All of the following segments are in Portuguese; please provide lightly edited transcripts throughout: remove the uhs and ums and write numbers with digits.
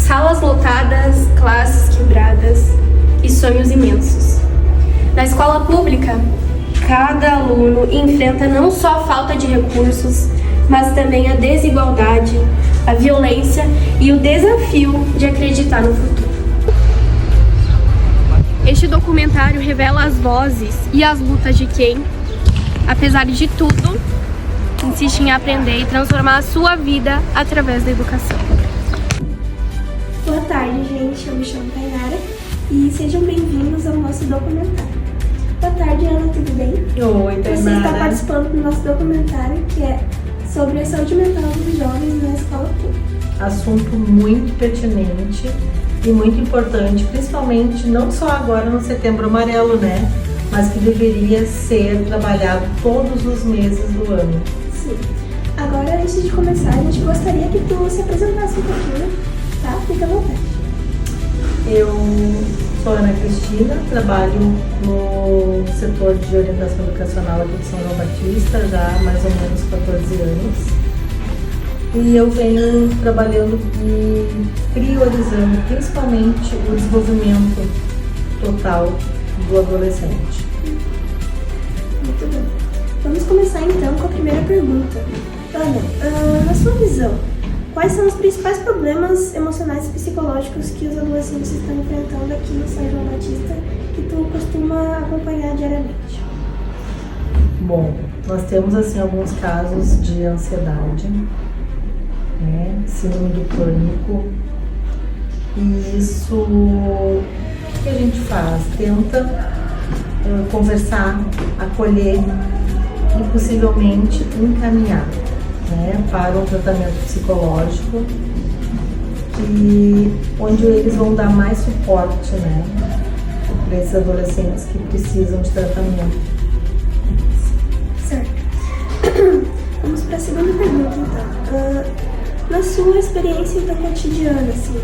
Salas lotadas, classes quebradas e sonhos imensos. Na escola pública, cada aluno enfrenta não só a falta de recursos, mas também a desigualdade, a violência e o desafio de acreditar no futuro. Este documentário revela as vozes e as lutas de quem, apesar de tudo, insiste em aprender e transformar a sua vida através da educação. Boa tarde, gente. Eu me chamo Tainara e sejam bem-vindos ao nosso documentário. Boa tarde, Ana, tudo bem? Oi, Tainara. Você está participando do nosso documentário, que é sobre a saúde mental dos jovens na escola pública. Assunto muito pertinente e muito importante, principalmente não só agora no Setembro Amarelo, né? Mas que deveria ser trabalhado todos os meses do ano. Sim. Agora, antes de começar, a gente gostaria que tu se apresentasse um pouquinho, tá? Fica à vontade. Eu sou Ana Cristina, trabalho no setor de orientação educacional aqui de São João Batista já há mais ou menos 14 anos. E eu venho trabalhando e priorizando principalmente o desenvolvimento total do adolescente. Muito bem. Vamos começar então com a primeira pergunta. Ana, na sua visão, quais são os principais problemas emocionais e psicológicos que os adolescentes estão enfrentando aqui no São João Batista que tu costuma acompanhar diariamente? Bom, nós temos assim alguns casos de ansiedade, né, síndrome do pânico, e isso, o que a gente faz? Tenta conversar, acolher e possivelmente encaminhar, né, para um tratamento psicológico onde eles vão dar mais suporte, né, para esses adolescentes que precisam de tratamento. Certo. Vamos para a segunda pergunta então. Na sua experiência então, cotidiana, assim,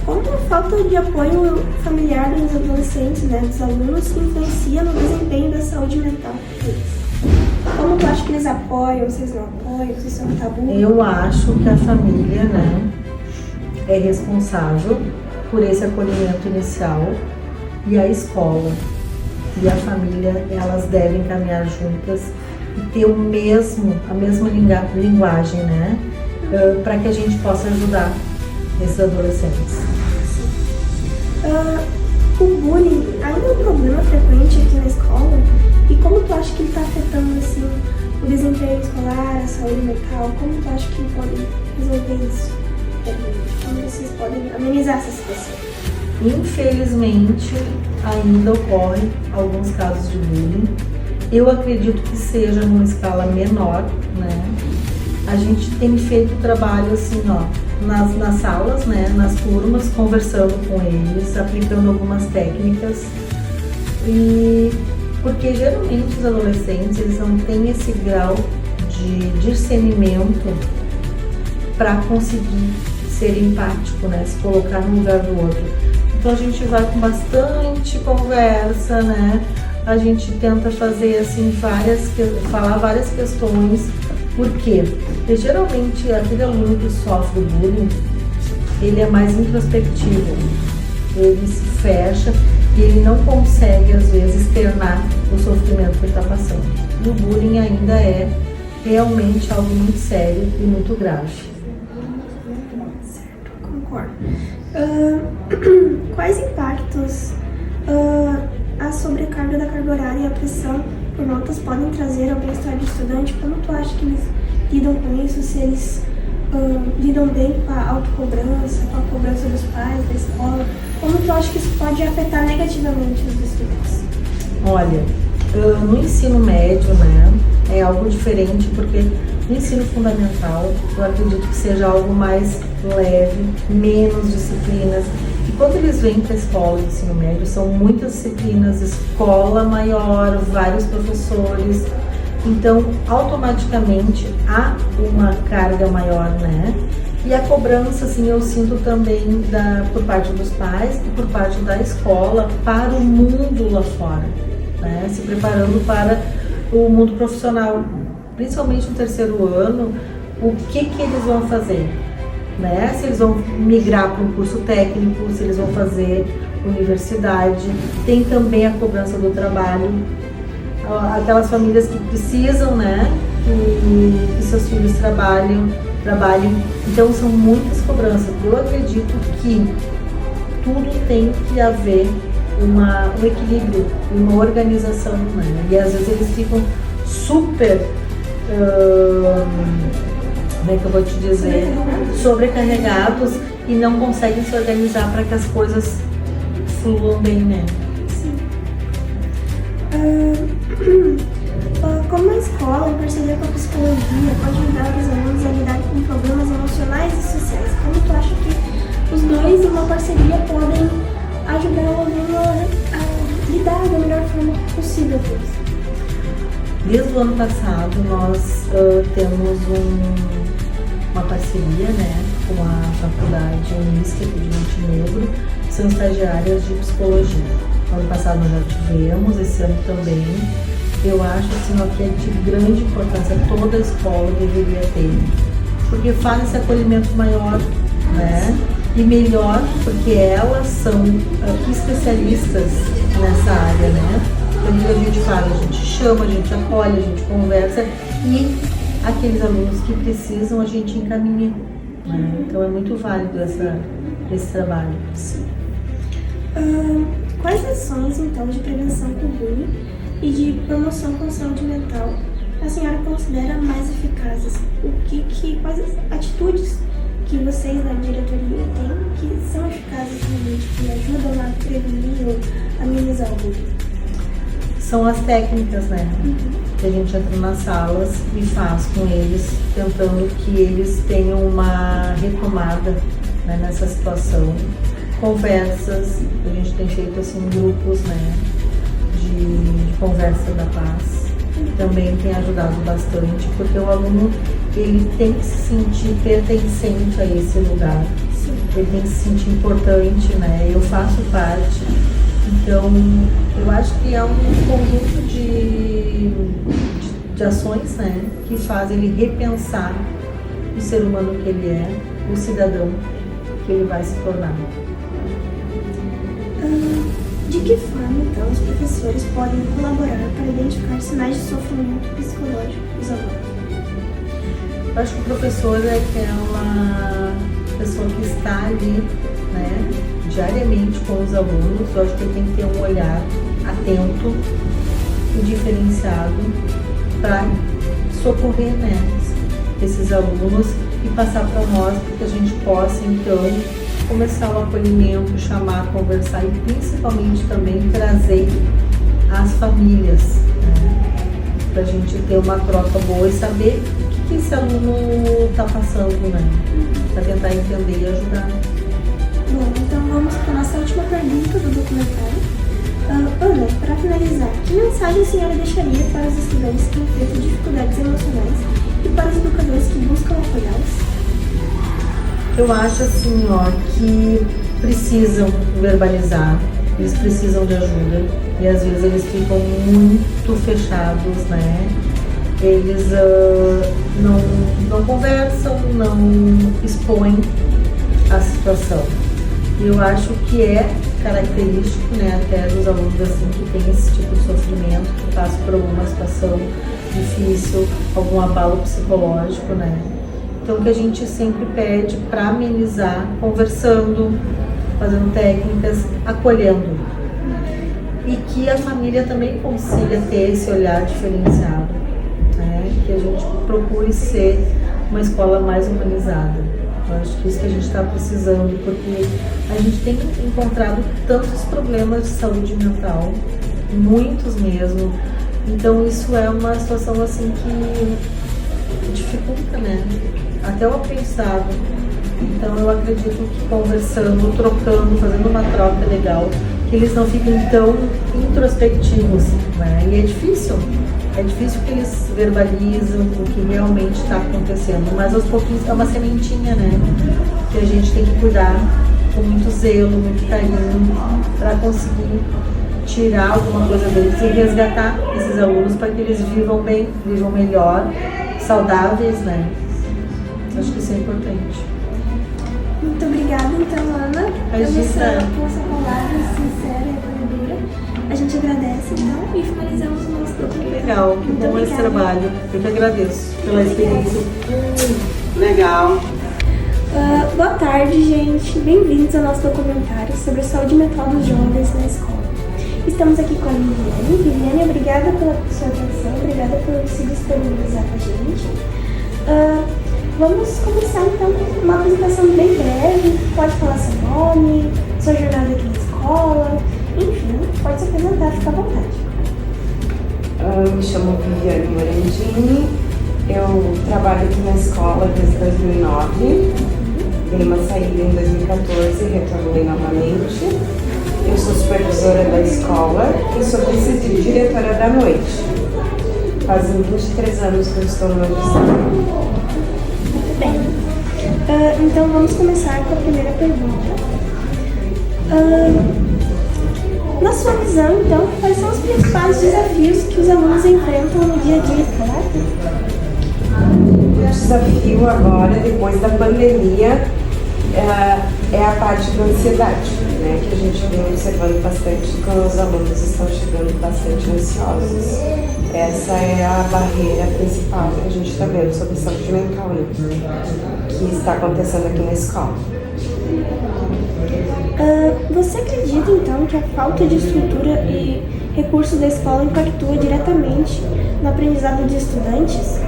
como a falta de apoio familiar dos adolescentes, né, dos alunos, influencia no desempenho da saúde mental deles? Como tu acha que eles apoiam, vocês não apoiam, vocês são um tabu? Eu acho que a família, né, é responsável por esse acolhimento inicial, e a escola e a família, elas devem caminhar juntas e ter a mesma linguagem, né, para que a gente possa ajudar esses adolescentes. O bullying ainda é um problema frequente aqui na escola? E como tu acha que ele está afetando assim, o desempenho escolar, a saúde mental? Como tu acha que pode resolver isso? Como vocês podem amenizar essa situação? Infelizmente, ainda ocorrem alguns casos de bullying. Eu acredito que seja numa escala menor, né? A gente tem feito trabalho assim, ó, nas salas, né, nas turmas, conversando com eles, aplicando algumas técnicas, e porque geralmente os adolescentes, eles não têm esse grau de discernimento para conseguir ser empático, né, se colocar no lugar do outro. Então a gente vai com bastante conversa, né, a gente tenta fazer assim falar várias questões. Por quê? Porque geralmente aquele aluno que sofre bullying, ele é mais introspectivo, ele se fecha e ele não consegue às vezes externar o sofrimento que ele está passando. E o bullying ainda é realmente algo muito sério e muito grave. Certo, concordo. Quais impactos a sobrecarga da carga horária e a pressão por notas podem trazer ao bem-estar do estudante? Como tu acha que eles lidam com isso? Se eles lidam bem com a autocobrança, com a cobrança dos pais, da escola? Como tu acha que isso pode afetar negativamente os estudantes? Olha, no ensino médio, né, é algo diferente, porque no ensino fundamental eu acredito que seja algo mais leve, menos disciplinas. E quando eles vêm para a escola de ensino médio, são muitas disciplinas, escola maior, vários professores. Então, automaticamente, há uma carga maior, né? E a cobrança, assim, eu sinto também por parte dos pais e por parte da escola para o mundo lá fora, né? Se preparando para o mundo profissional. Principalmente no terceiro ano, o que eles vão fazer? né? Se eles vão migrar para um curso técnico, se eles vão fazer universidade. Tem também a cobrança do trabalho, aquelas famílias que precisam, né? Que seus filhos trabalhem. Então são muitas cobranças. Eu acredito que tudo tem que haver um equilíbrio, uma organização, né? E às vezes eles ficam super, como é que eu vou te dizer, sobrecarregados e não conseguem se organizar para que as coisas fluam bem, né? Sim. Como a escola, em parceria com a psicologia, pode ajudar os alunos a lidar com problemas emocionais e sociais? Como tu acha que os dois, em uma parceria, podem ajudar o aluno a lidar da melhor forma possível com isso? Desde o ano passado, nós temos uma parceria, né, com a faculdade Unisc aqui de Montenegro, que são estagiárias de psicologia. Ano passado nós já tivemos, esse ano também. Eu acho assim, ó, que é de grande importância, toda a escola deveria ter, porque faz esse acolhimento maior, né? E melhor, porque elas são especialistas nessa área, né? Então a gente fala, a gente chama, a gente acolhe, a gente conversa e aqueles alunos que precisam a gente encaminha, né? Então é muito válido esse trabalho. Sim. Quais ações, então, de prevenção com o bullying e de promoção com saúde mental a senhora considera mais eficazes? Quais as atitudes que vocês na diretoria têm que são eficazes realmente, que ajudam a prevenir ou amenizar o bullying? São as técnicas, né? Que a gente entra nas salas e faz com eles, tentando que eles tenham uma retomada, né, nessa situação. Conversas, a gente tem feito assim grupos, né, de conversa da paz. Também tem ajudado bastante, porque o aluno ele tem que se sentir pertencente a esse lugar. Sim. Ele tem que se sentir importante, né? Eu faço parte. Então, eu acho que é um conjunto de ações, né, que fazem ele repensar o ser humano que ele é, o cidadão que ele vai se tornar. De que forma, então, os professores podem colaborar para identificar sinais de sofrimento psicológico dos alunos? Eu acho que o professor é aquela pessoa que está ali, né, diariamente com os alunos. Eu acho que ele tem que ter um olhar atento e diferenciado para socorrer, né, esses alunos e passar para nós, para que a gente possa, então, começar o acolhimento, chamar, conversar e principalmente também trazer as famílias, né, para a gente ter uma troca boa e saber o que esse aluno está passando, né, para tentar entender e ajudar. Bom, então vamos para a nossa última pergunta do documentário. Ana, para finalizar, que mensagem a senhora deixaria para os estudantes que enfrentam dificuldades emocionais e para os educadores que buscam apoiá-los? Eu acho assim, ó, que precisam verbalizar, eles precisam de ajuda e às vezes eles ficam muito fechados, né? Eles não conversam, não expõem a situação. Eu acho que é característico, né, até dos alunos assim que tem esse tipo de sofrimento, que passa por alguma situação difícil, algum abalo psicológico, né? Então, que a gente sempre pede para amenizar, conversando, fazendo técnicas, acolhendo. E que a família também consiga ter esse olhar diferenciado, né? Que a gente procure ser uma escola mais humanizada. Eu acho que isso que a gente está precisando, porque a gente tem encontrado tantos problemas de saúde mental, muitos mesmo. Então, isso é uma situação assim que dificulta, né, até o aprendizado. Então eu acredito que conversando, trocando, fazendo uma troca legal, que eles não fiquem tão introspectivos, né? E é difícil que eles verbalizam o que realmente está acontecendo, mas aos pouquinhos é uma sementinha, né? Que a gente tem que cuidar com muito zelo, muito carinho, para conseguir tirar alguma coisa deles e resgatar esses alunos para que eles vivam bem, vivam melhor, saudáveis, né? Acho que isso é importante. Muito obrigada, então, Ana, pela sua palavra sincera e acolhedora. A gente agradece, então, e finalizamos o nosso documento. Legal, que bom esse trabalho. Eu que agradeço pela experiência. Legal. Boa tarde, gente. Bem-vindos ao nosso documentário sobre a saúde mental dos jovens na escola. Estamos aqui com a Viviane. Viviane, obrigada pela sua atenção, obrigada por se disponibilizar com a gente. Vamos começar, então, com uma apresentação bem breve. Pode falar seu nome, sua jornada aqui na escola, enfim, pode se apresentar, fica à vontade. Me chamo Viviane Morandini, eu trabalho aqui na escola desde 2009, dei uma saída em 2014 e retornei novamente. Eu sou supervisora da escola e sou vice-diretora da noite. Fazem 23 anos que eu estou no magistrado. Muito bem. Então vamos começar com a primeira pergunta. Na sua visão, então, quais são os principais desafios que os alunos enfrentam no dia a dia escolar? O desafio agora, depois da pandemia, é a parte da ansiedade, né? Que a gente vem observando bastante, que os alunos estão chegando bastante ansiosos. Essa é a barreira principal que a gente está vendo sobre saúde mental, né? Que está acontecendo aqui na escola. Você acredita, então, que a falta de estrutura e recursos da escola impactua diretamente no aprendizado dos estudantes?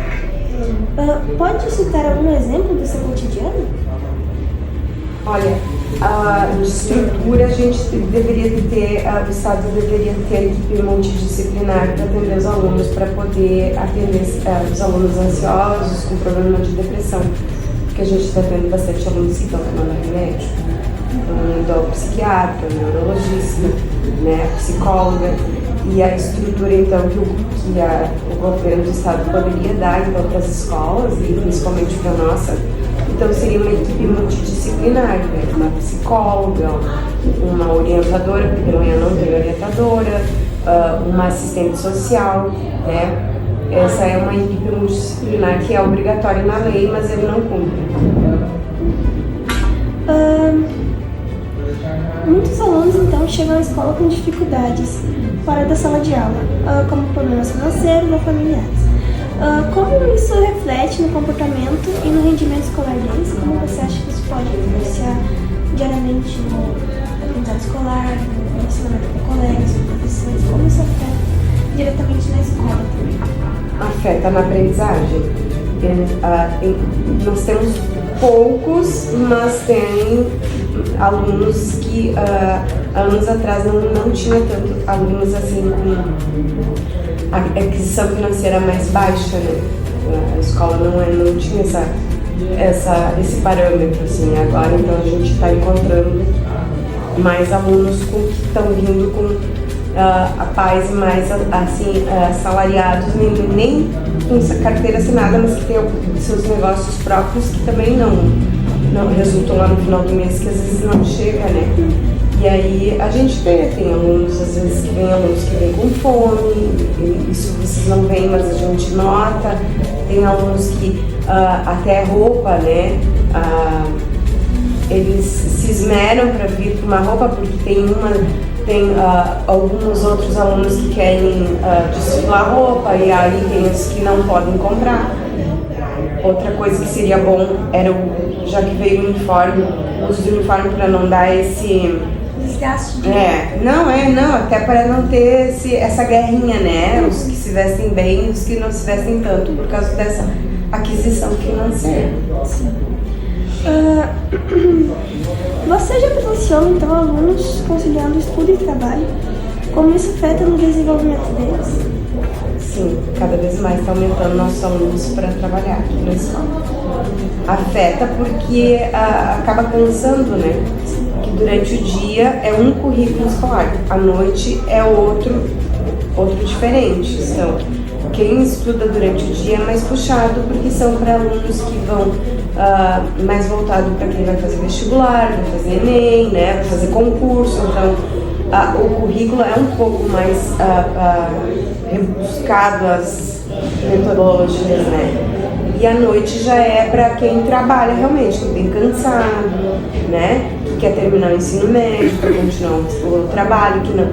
Pode citar algum exemplo do seu cotidiano? Olha, de estrutura a gente deveria ter, o Estado deveria ter equipe multidisciplinar para atender os alunos, para poder atender os alunos ansiosos, com problema de depressão, porque a gente está tendo bastante alunos que estão tomando remédio, indo ao psiquiatra, neurologista, né, psicóloga, e a estrutura então que o governo do Estado poderia dar então, para as escolas, e principalmente para a nossa. Então seria uma equipe multidisciplinar, né? Uma psicóloga, uma orientadora, porque de manhã não tem orientadora, uma assistente social, né? Essa é uma equipe multidisciplinar que é obrigatória na lei, mas ele não cumpre. Muitos alunos então chegam à escola com dificuldades fora da sala de aula, como problemas financeiros ou familiares. Como isso reflete no comportamento e no rendimento escolar deles? Como você acha que isso pode influenciar diariamente no aprendizado escolar, no relacionamento com colegas, com professores? Como isso afeta diretamente na escola também? Afeta na aprendizagem. Nós temos poucos, mas tem alunos que anos atrás não tinha tanto alunos assim com a aquisição financeira mais baixa, né? A escola não tinha esse parâmetro, assim. Agora, então, a gente está encontrando mais alunos que estão vindo com pais mais, assim, assalariados, nem com carteira assinada, mas que têm seus negócios próprios que também não resultam lá no final do mês, que às vezes não chega, né? E aí a gente tem alunos, às vezes, que vêm com fome, isso vocês não veem, mas a gente nota. Tem alunos que até roupa, né? Eles se esmeram para vir com uma roupa, porque tem alguns outros alunos que querem desfilar roupa, e aí tem os que não podem comprar. Outra coisa que seria bom era, já que veio o uniforme, o uso do uniforme para não dar esse desgaste. Não, até para não ter essa guerrinha, né? Os que se vestem bem e os que não se vestem tanto, por causa dessa aquisição financeira. Sim. Você já presenciou, então, alunos conciliando estudo e trabalho? Como isso afeta no desenvolvimento deles? Sim, cada vez mais está aumentando nossos alunos para trabalhar aqui na escola. Afeta porque acaba cansando, né? Que durante o dia é um currículo escolar, à noite é outro diferente. Então, quem estuda durante o dia é mais puxado, porque são para alunos que vão mais voltado para quem vai fazer vestibular, vai fazer ENEM, né? Vai fazer concurso. Então, o currículo é um pouco mais rebuscado, as metodologias, né? E à noite já é para quem trabalha realmente, que bem cansado, né? Que quer terminar o ensino médio, para continuar o trabalho, que não.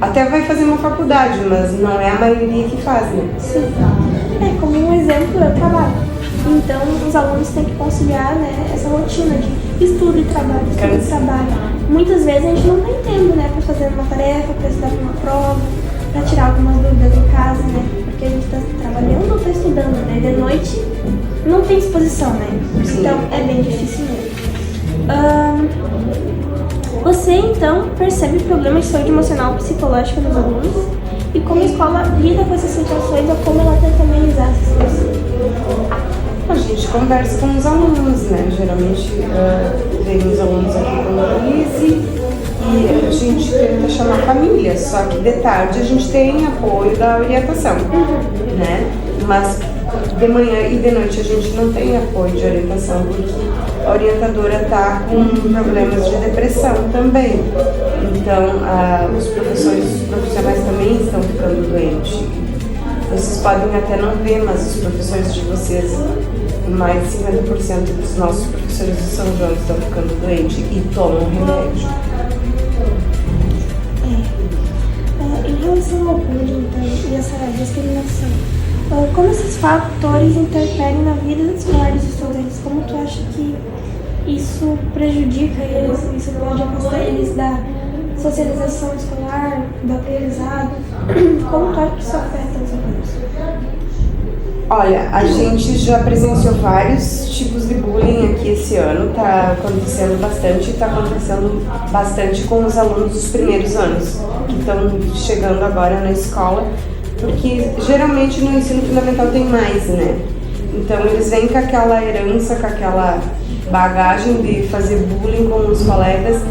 Até vai fazer uma faculdade, mas não é a maioria que faz, né? Sim. Como um exemplo, eu trabalho. Então, os alunos têm que conciliar, né, essa rotina de estudo e trabalho, estudo e trabalho. Muitas vezes a gente não tem tempo, né, para fazer uma tarefa, para estudar para uma prova, para tirar algumas dúvidas em casa, né, porque a gente está trabalhando ou está estudando, né, de noite não tem exposição, né, então é bem difícil mesmo. Você, então, percebe problemas de saúde emocional e psicológica nos alunos? E como a escola lida com essas situações ou como ela tenta amenizar essas situações? A gente conversa com os alunos, né? Geralmente vem os alunos aqui com a Lise e a gente tenta chamar a família, só que de tarde a gente tem apoio da orientação, né? Mas de manhã e de noite a gente não tem apoio de orientação, porque a orientadora está com problemas de depressão também. Então, os profissionais também estão ficando doentes. Vocês podem até não ver, mas os professores de vocês, mais de 50% dos nossos professores de São João estão ficando doentes e tomam remédio. Em relação ao bullying, então, e essa discriminação, como esses fatores interferem na vida escolar dos estudantes? Como tu acha que isso prejudica eles? Isso pode afastar eles da socialização escolar, do aprendizado? Como tu acha que isso afeta os alunos? Olha, a gente já presenciou vários tipos de bullying aqui esse ano, tá acontecendo bastante, e tá acontecendo bastante com os alunos dos primeiros anos, que estão chegando agora na escola, porque geralmente no ensino fundamental tem mais, né? Então eles vêm com aquela herança, com aquela bagagem de fazer bullying com os colegas,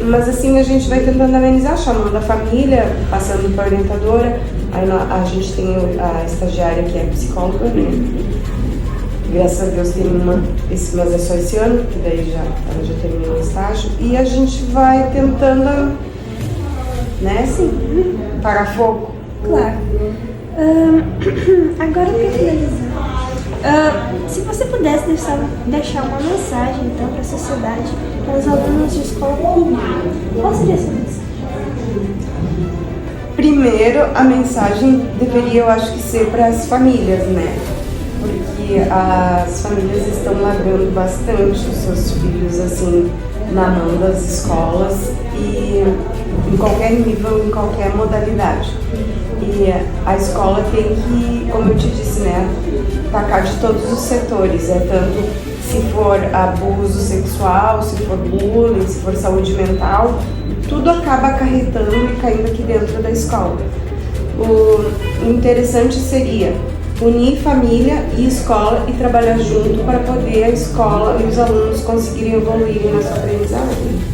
mas assim a gente vai tentando amenizar, chamando a família, passando para a orientadora. Aí a gente tem a estagiária que é psicóloga, né? Graças a Deus tem uma, mas é só esse ano, que daí ela já terminou o estágio. E a gente vai tentando, né, assim, parar fogo. Claro. Agora para finalizar, se você pudesse deixar uma mensagem então para a sociedade, para os alunos de escola pública, qual seria essa mensagem? Primeiro, a mensagem deveria, eu acho que, ser para as famílias, né? Porque as famílias estão largando bastante os seus filhos, assim, na mão das escolas e em qualquer nível, em qualquer modalidade. E a escola tem que, como eu te disse, né, atacar de todos os setores, tanto se for abuso sexual, se for bullying, se for saúde mental, tudo acaba acarretando e caindo aqui dentro da escola. O interessante seria unir família e escola e trabalhar junto para poder a escola e os alunos conseguirem evoluir na sua aprendizagem.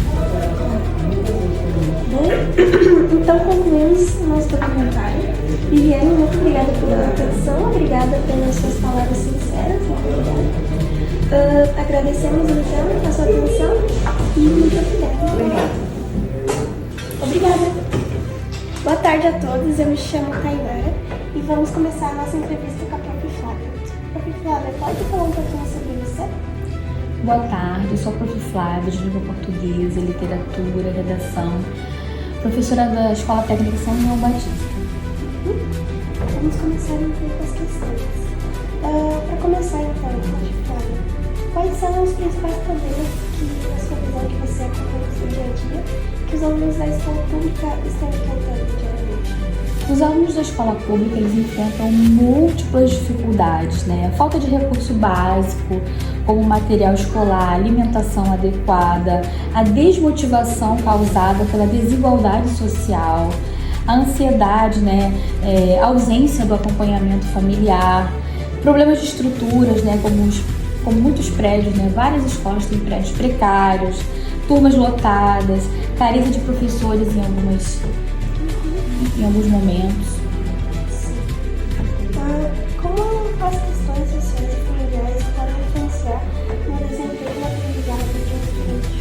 Então concluímos o nosso documentário. Viviane, muito obrigada pela atenção, obrigada pelas suas palavras sinceras, agradecemos então a sua atenção e muito obrigada. Obrigada. Boa tarde a todos, eu me chamo Tainara e vamos começar a nossa entrevista com a Prof. Flávia. Prof. Flávia, pode falar um pouquinho sobre você? Boa tarde, eu sou a Prof. Flávia, de língua portuguesa, literatura, redação, professora da Escola Técnica São João Batista. Vamos começar então com as questões. Para começar então, Prof. Flávia, quais são os principais problemas que, na sua visão, que você acompanha no seu dia a dia, que os alunos da escola pública estão enfrentando diariamente? Os alunos da escola pública, eles enfrentam múltiplas dificuldades, né? A falta de recurso básico, como material escolar, alimentação adequada, a desmotivação causada pela desigualdade social, a ansiedade, né? A ausência do acompanhamento familiar, problemas de estruturas, né? Como muitos prédios, né? Várias escolas têm prédios precários, turmas lotadas, carência de professores em alguns momentos. Como as questões sociais e familiares podem influenciar no desempenho e aprendizagem de um estudante?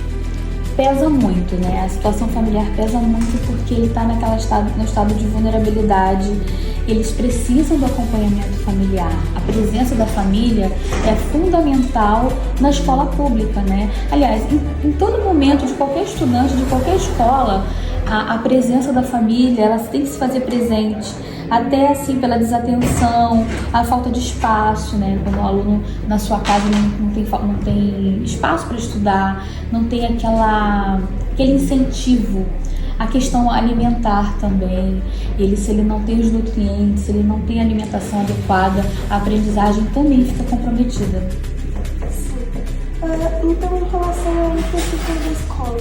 pesa muito, né? A situação familiar pesa muito porque ele está no estado de vulnerabilidade. Eles precisam do acompanhamento familiar. A presença da família é fundamental na escola pública, né? Aliás, em todo momento de qualquer estudante, de qualquer escola, a presença da família, ela tem que se fazer presente. Até assim pela desatenção, a falta de espaço, né? Quando o aluno na sua casa não tem espaço para estudar, não tem aquele incentivo. A questão alimentar também, se ele não tem os nutrientes, se ele não tem alimentação adequada, a aprendizagem também fica comprometida. Então, em relação à infraestrutura da escola,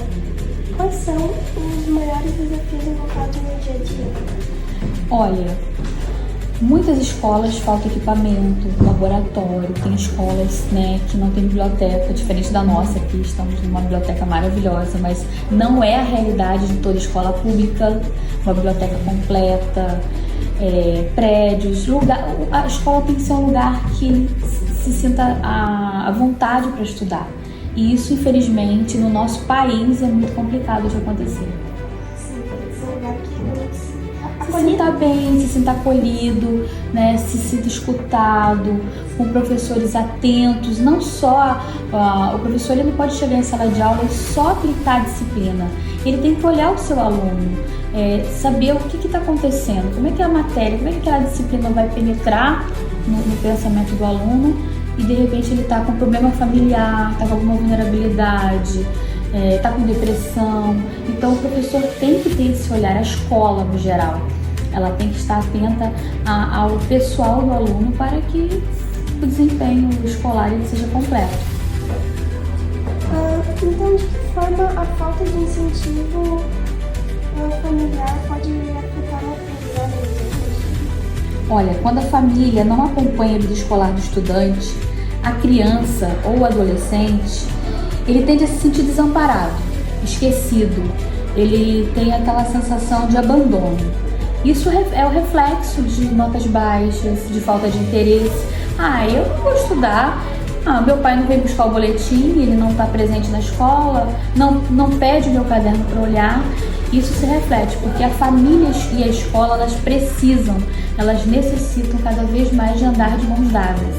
quais são os maiores desafios encontrados no dia a dia? Olha, muitas escolas faltam equipamento, laboratório, tem escolas, né, que não tem biblioteca, diferente da nossa, aqui estamos numa biblioteca maravilhosa, mas não é a realidade de toda escola pública, uma biblioteca completa, prédios, a escola tem que ser um lugar que se sinta à vontade para estudar. E isso, infelizmente, no nosso país é muito complicado de acontecer. Sim, tem que ser um lugar que Se sinta bem, se sinta acolhido, né? Se sinta escutado, com professores atentos. Não só o professor, ele não pode chegar em sala de aula e só aplicar a disciplina. Ele tem que olhar o seu aluno, saber o que está acontecendo, como é que é a matéria, como é que aquela disciplina vai penetrar no pensamento do aluno, e de repente ele está com problema familiar, está com alguma vulnerabilidade, está com depressão. Então o professor tem que ter esse olhar, a escola no geral, ela tem que estar atenta ao pessoal do aluno para que o desempenho escolar ele seja completo. Então, de que forma a falta de incentivo familiar pode afetar a aprendizagem? Olha, quando a família não acompanha a vida escolar do estudante, a criança ou o adolescente, ele tende a se sentir desamparado, esquecido, ele tem aquela sensação de abandono. Isso é o reflexo de notas baixas, de falta de interesse. Eu não vou estudar, meu pai não veio buscar o boletim, ele não está presente na escola, não pede o meu caderno para olhar. Isso se reflete, porque a família e a escola, elas necessitam cada vez mais de andar de mãos dadas.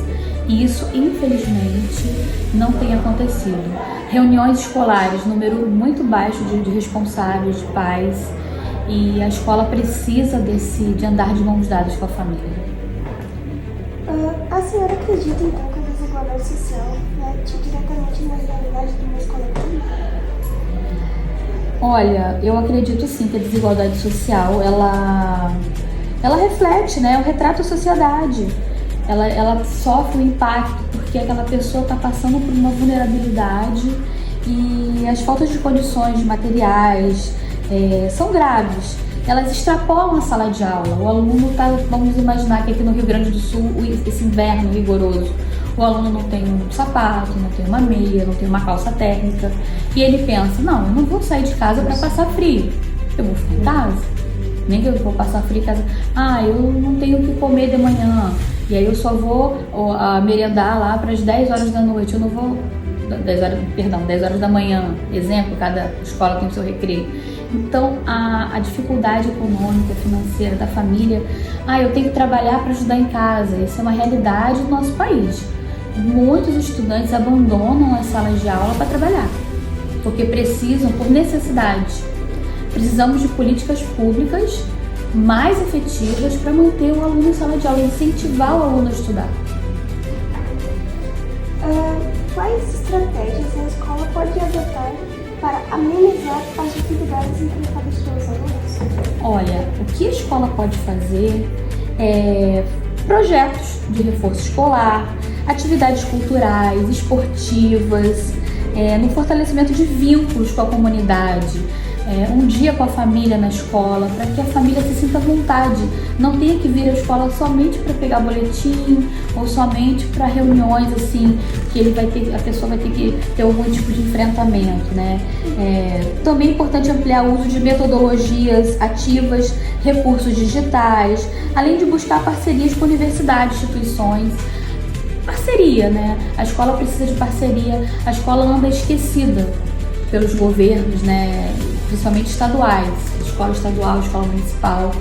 E isso, infelizmente, não tem acontecido. Reuniões escolares, número muito baixo de responsáveis, de pais, e a escola precisa de andar de mãos dadas com a família. A senhora acredita, então, que a desigualdade social reflete diretamente na realidade de uma escola pública? Olha, eu acredito sim que a desigualdade social, ela reflete, né? O retrato da sociedade. Ela sofre o impacto porque aquela pessoa está passando por uma vulnerabilidade e as faltas de condições de materiais são graves. Elas extrapolam a sala de aula. O aluno vamos imaginar que aqui no Rio Grande do Sul, esse inverno rigoroso, o aluno não tem um sapato, não tem uma meia, não tem uma calça térmica. E ele pensa, não, eu não vou sair de casa para passar frio. Eu vou ficar em casa. Nem que eu vou passar frio em casa. Eu não tenho o que comer de manhã. E aí eu só vou merendar lá para as 10 horas da noite. Eu não vou... 10 horas da manhã. Exemplo, cada escola tem o seu recreio. Então, a dificuldade econômica, financeira da família, eu tenho que trabalhar para ajudar em casa. Isso é uma realidade do nosso país. Muitos estudantes abandonam as salas de aula para trabalhar, porque precisam, por necessidade. Precisamos de políticas públicas mais efetivas para manter o aluno em sala de aula, incentivar o aluno a estudar. Quais estratégias a escola pode adotar para amenizar as dificuldades enfrentadas pelos alunos? Olha, o que a escola pode fazer é projetos de reforço escolar, atividades culturais, esportivas, no fortalecimento de vínculos com a comunidade, um dia com a família na escola, para que a família se sinta à vontade, não tenha que vir à escola somente para pegar boletim ou somente para reuniões assim, que a pessoa vai ter que ter algum tipo de enfrentamento, né? Também é importante ampliar o uso de metodologias ativas, recursos digitais, além de buscar parcerias com universidades, instituições. Parceria, né? A escola precisa de parceria, a escola anda esquecida. pelos governos, né, principalmente estaduais, escola estadual, escola municipal,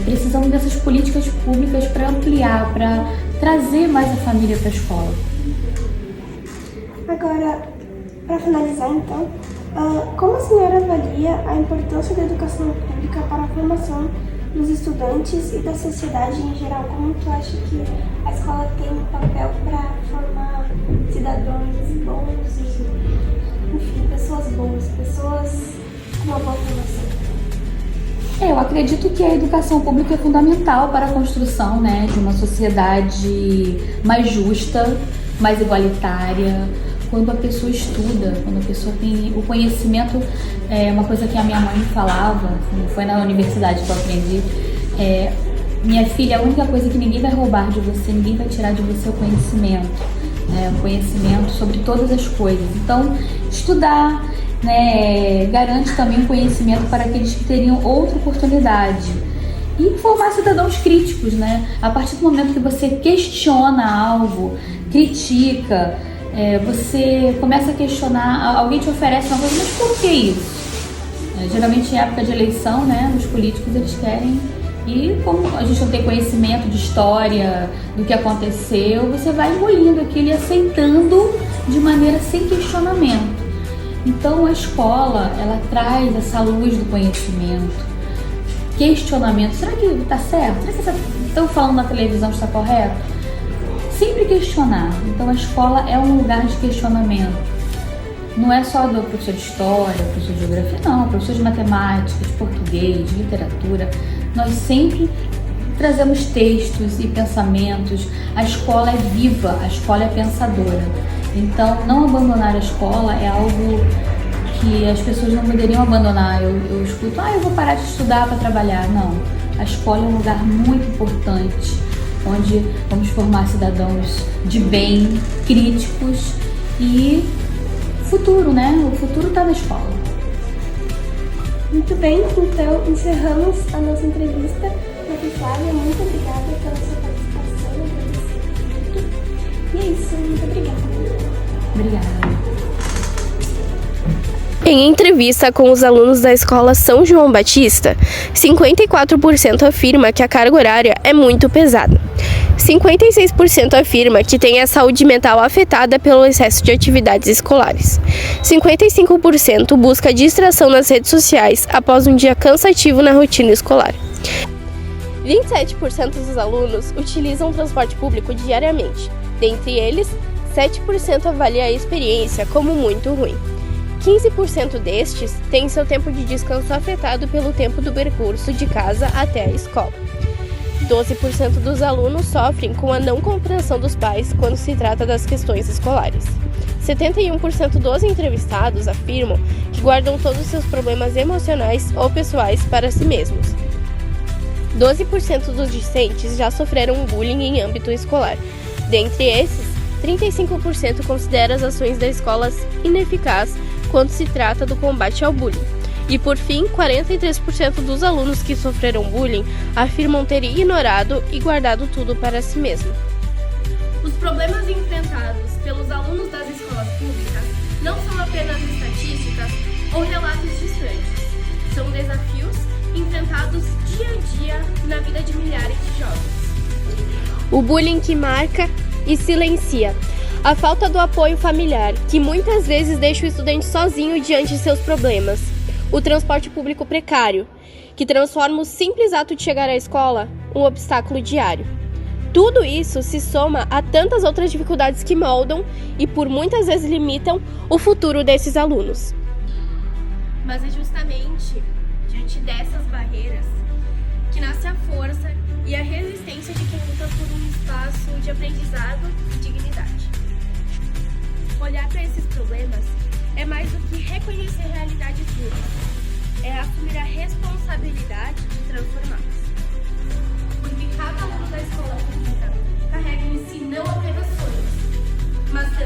precisamos dessas políticas públicas para ampliar, para trazer mais a família para a escola. Agora, para finalizar então, como a senhora avalia a importância da educação pública para a formação dos estudantes e da sociedade em geral? Como tu acha que a escola tem um papel para formar cidadãos bons e, enfim, pessoas boas, pessoas com uma boa formação? Eu acredito que a educação pública é fundamental para a construção, né, de uma sociedade mais justa, mais igualitária. Quando a pessoa estuda, quando a pessoa tem o conhecimento, uma coisa que a minha mãe falava, foi na universidade que eu aprendi, minha filha, a única coisa que ninguém vai roubar de você, ninguém vai tirar de você é o conhecimento, o conhecimento sobre todas as coisas. Então, estudar, né, garante também o conhecimento para aqueles que teriam outra oportunidade. E formar cidadãos críticos, né? A partir do momento que você questiona algo, critica, você começa a questionar, alguém te oferece uma coisa, mas por que isso? Geralmente em época de eleição, né, os políticos eles querem, e como a gente não tem conhecimento de história, do que aconteceu, você vai engolindo aquilo e aceitando de maneira sem questionamento. Então a escola, ela traz essa luz do conhecimento, questionamento, será que está certo? Será que estão falando na televisão está correto? Sempre questionar. Então a escola é um lugar de questionamento. Não é só do professor de história, professor de geografia, não. Professor de matemática, de português, de literatura. Nós sempre trazemos textos e pensamentos. A escola é viva, a escola é pensadora. Então não abandonar a escola é algo que as pessoas não poderiam abandonar. Eu escuto, eu vou parar de estudar para trabalhar. Não. A escola é um lugar muito importante, onde vamos formar cidadãos de bem, críticos e futuro, né? O futuro está na escola. Muito bem, então encerramos a nossa entrevista. Maria Flávia, muito obrigada pela sua participação. E é isso, muito obrigada. Obrigada. Em entrevista com os alunos da Escola São João Batista, 54% afirma que a carga horária é muito pesada. 56% afirma que tem a saúde mental afetada pelo excesso de atividades escolares. 55% busca distração nas redes sociais após um dia cansativo na rotina escolar. 27% dos alunos utilizam o transporte público diariamente. Dentre eles, 7% avalia a experiência como muito ruim. 15% destes têm seu tempo de descanso afetado pelo tempo do percurso de casa até a escola. 12% dos alunos sofrem com a não compreensão dos pais quando se trata das questões escolares. 71% dos entrevistados afirmam que guardam todos os seus problemas emocionais ou pessoais para si mesmos. 12% dos discentes já sofreram bullying em âmbito escolar. Dentre esses, 35% considera as ações da escola ineficazes quando se trata do combate ao bullying. E por fim, 43% dos alunos que sofreram bullying afirmam ter ignorado e guardado tudo para si mesmo. Os problemas enfrentados pelos alunos das escolas públicas não são apenas estatísticas ou relatos distantes. São desafios enfrentados dia a dia na vida de milhares de jovens. O bullying que marca e silencia. A falta do apoio familiar, que muitas vezes deixa o estudante sozinho diante de seus problemas. O transporte público precário, que transforma o simples ato de chegar à escola um obstáculo diário. Tudo isso se soma a tantas outras dificuldades que moldam e por muitas vezes limitam o futuro desses alunos. Mas é justamente diante dessas barreiras que nasce a força e a resistência de quem luta por um espaço de aprendizado e dignidade. Olhar para esses problemas é mais do que reconhecer a realidade dura, é assumir a responsabilidade de transformá-los. Porque cada aluno da escola pública carrega em si não apenas sonhos, mas